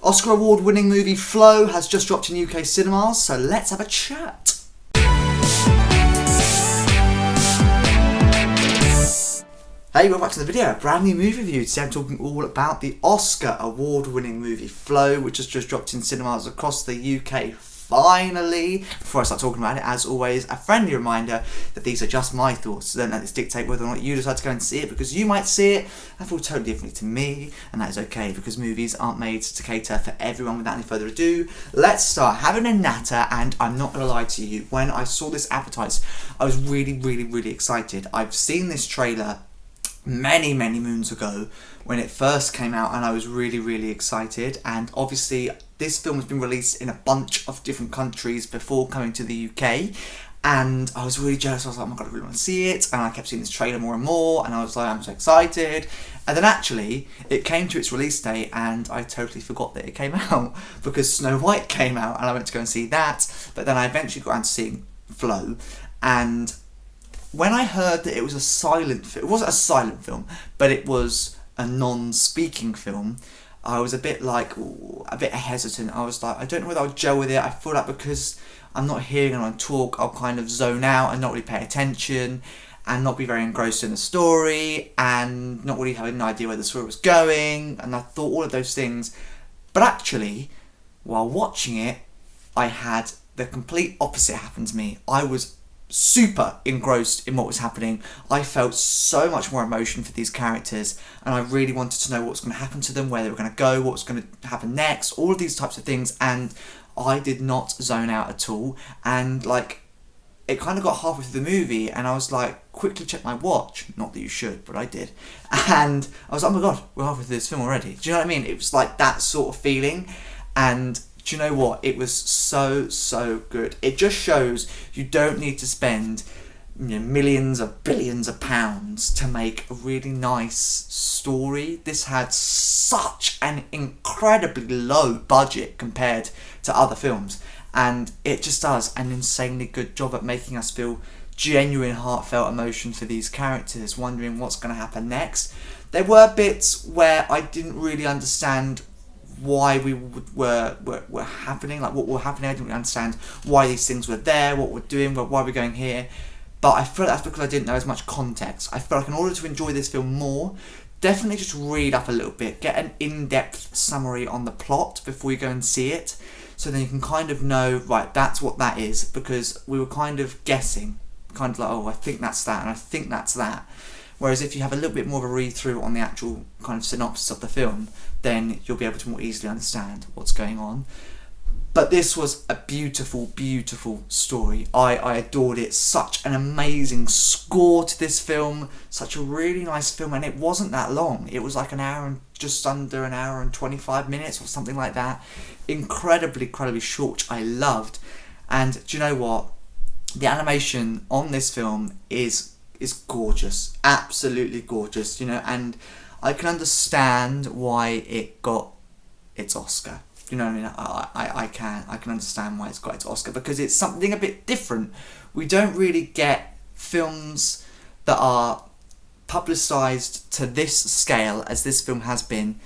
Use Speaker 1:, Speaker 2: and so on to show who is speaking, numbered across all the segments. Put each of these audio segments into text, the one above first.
Speaker 1: Oscar award-winning movie Flow has just dropped in UK cinemas, so let's have a chat. Hey, welcome back to the video, a brand new movie review. Today I'm talking all about the Oscar award-winning movie Flow, which has just dropped in cinemas across the UK finally. Before I start talking about it, as always, a friendly reminder that these are just my thoughts, so don't let this dictate whether or not you decide to go and see it, because you might see it and feel totally differently to me, and that is okay, because movies aren't made to cater for everyone. Without any further ado, let's start having a natter. And I'm not going to lie to you, when I saw this advertised, I was really excited. I've seen this trailer many moons ago when it first came out, and I was really excited. And obviously this film has been released in a bunch of different countries before coming to the UK, and I was really jealous. I was like, oh my god, I really want to see it, and I kept seeing this trailer more and more, and I was like, I'm so excited. And then actually it came to its release date and I totally forgot that it came out, because Snow White came out and I went to go and see that. But then I eventually got around to seeing Flow, and when I heard that it was a silent film, it wasn't a silent film, but it was a non-speaking film, I was a bit hesitant. I was like, I don't know whether I'll gel with it. I feel like because I'm not hearing anyone talk, I'll kind of zone out and not really pay attention and not be very engrossed in the story and not really having an idea where the story was going. And I thought all of those things. But actually, while watching it, I had the complete opposite happen to me. I was super engrossed in what was happening. I felt so much more emotion for these characters, and I really wanted to know what was going to happen to them, where they were going to go, what was going to happen next, all of these types of things. And I did not zone out at all. And like, it kind of got halfway through the movie and I was like, quickly check my watch, not that you should, but I did, and I was like, oh my god, we're halfway through this film already. Do you know what I mean? It was like that sort of feeling. And do you know what? It was so good. It just shows you don't need to spend millions or billions of pounds to make a really nice story. This had such an incredibly low budget compared to other films, and it just does an insanely good job at making us feel genuine, heartfelt emotion for these characters, wondering what's going to happen next. There were bits where I didn't really understand why we were happening, like what were happening. I didn't really understand why these things were there, what we're doing, why we're going here. But I feel like that's because I didn't know as much context. I feel like in order to enjoy this film more, definitely just read up a little bit, get an in-depth summary on the plot before you go and see it, so then you can kind of know, right, that's what that is, because we were kind of guessing, kind of like, oh, I think that's that, and I think that's that. Whereas if you have a little bit more of a read-through on the actual kind of synopsis of the film, then you'll be able to more easily understand what's going on. But this was a beautiful story. I adored it. Such an amazing score to this film. Such a really nice film, and it wasn't that long. It was like just under an hour and 25 minutes or something like that. Incredibly short, which I loved. And do you know what? The animation on this film is gorgeous, absolutely gorgeous, and I can understand why it got its Oscar. You know what I mean? I can understand why it's got its Oscar, because it's something a bit different. We don't really get films that are publicised to this scale as this film has been,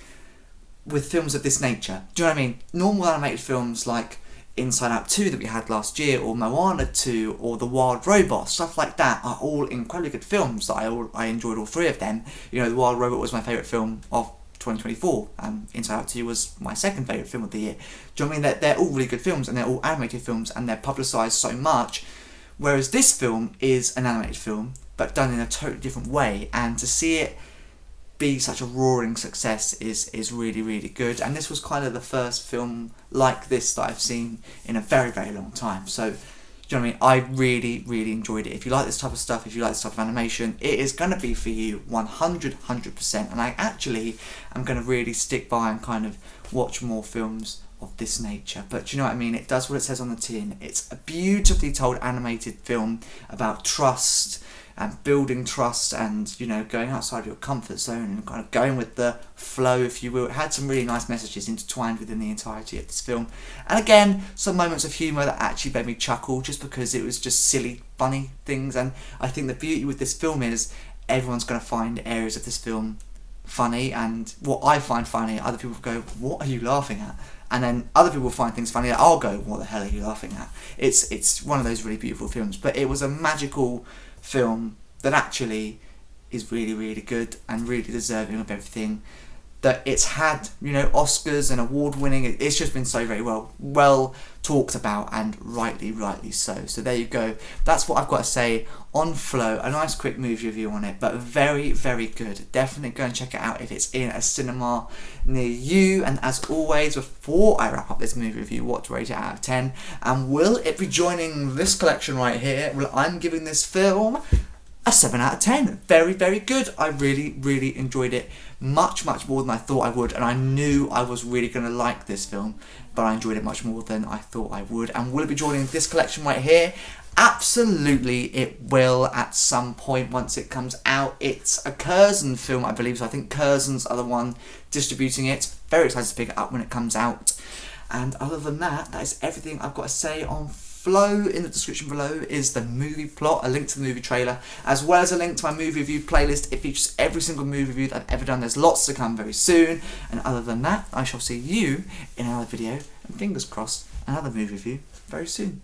Speaker 1: with films of this nature. Do you know what I mean? Normal animated films like Inside Out 2 that we had last year, or Moana 2, or The Wild Robot, stuff like that are all incredibly good films that I enjoyed all three of them. The Wild Robot was my favourite film of 2024, and Inside Out 2 was my second favourite film of the year. Do you know what I mean? They're all really good films, and they're all animated films, and they're publicised so much, whereas this film is an animated film, but done in a totally different way, and to see it be such a roaring success is really good. And this was kind of the first film like this that I've seen in a very long time. So, do you know what I mean? I really enjoyed it. If you like this type of stuff, if you like this type of animation, it is going to be for you 100%. And I actually am going to really stick by and kind of watch more films of this nature. But do you know what I mean? It does what it says on the tin. It's a beautifully told animated film about trust and building trust, and going outside your comfort zone and kind of going with the flow, if you will. It had some really nice messages intertwined within the entirety of this film, and again, some moments of humour that actually made me chuckle, just because it was just silly, funny things. And I think the beauty with this film is everyone's going to find areas of this film funny, and what I find funny, other people go, what are you laughing at? And then other people find things funny that I'll go, what the hell are you laughing at? It's one of those really beautiful films, but it was a magical film that actually is really, really good and really deserving of everything that it's had, you know, Oscars and award winning. It's just been so very well talked about, and rightly so. So there you go. That's what I've got to say on Flow. A nice quick movie review on it, but very, very good. Definitely go and check it out if it's in a cinema near you. And as always, before I wrap up this movie review, what to rate it out of 10, and will it be joining this collection right here? Well, I'm giving this film a 7 out of 10. Very, very good. I really, really enjoyed it much more than I thought I would, and I knew I was really going to like this film, but I enjoyed it much more than I thought I would. And will it be joining this collection right here? Absolutely it will at some point once it comes out. It's a Curzon film, I believe, so I think Curzon's are the one distributing it. Very excited to pick it up when it comes out. And other than that, that is everything I've got to say on Flow. In the description below is the movie plot, a link to the movie trailer, as well as a link to my movie review playlist. It features every single movie review that I've ever done. There's lots to come very soon. And other than that, I shall see you in another video, and fingers crossed, another movie review very soon.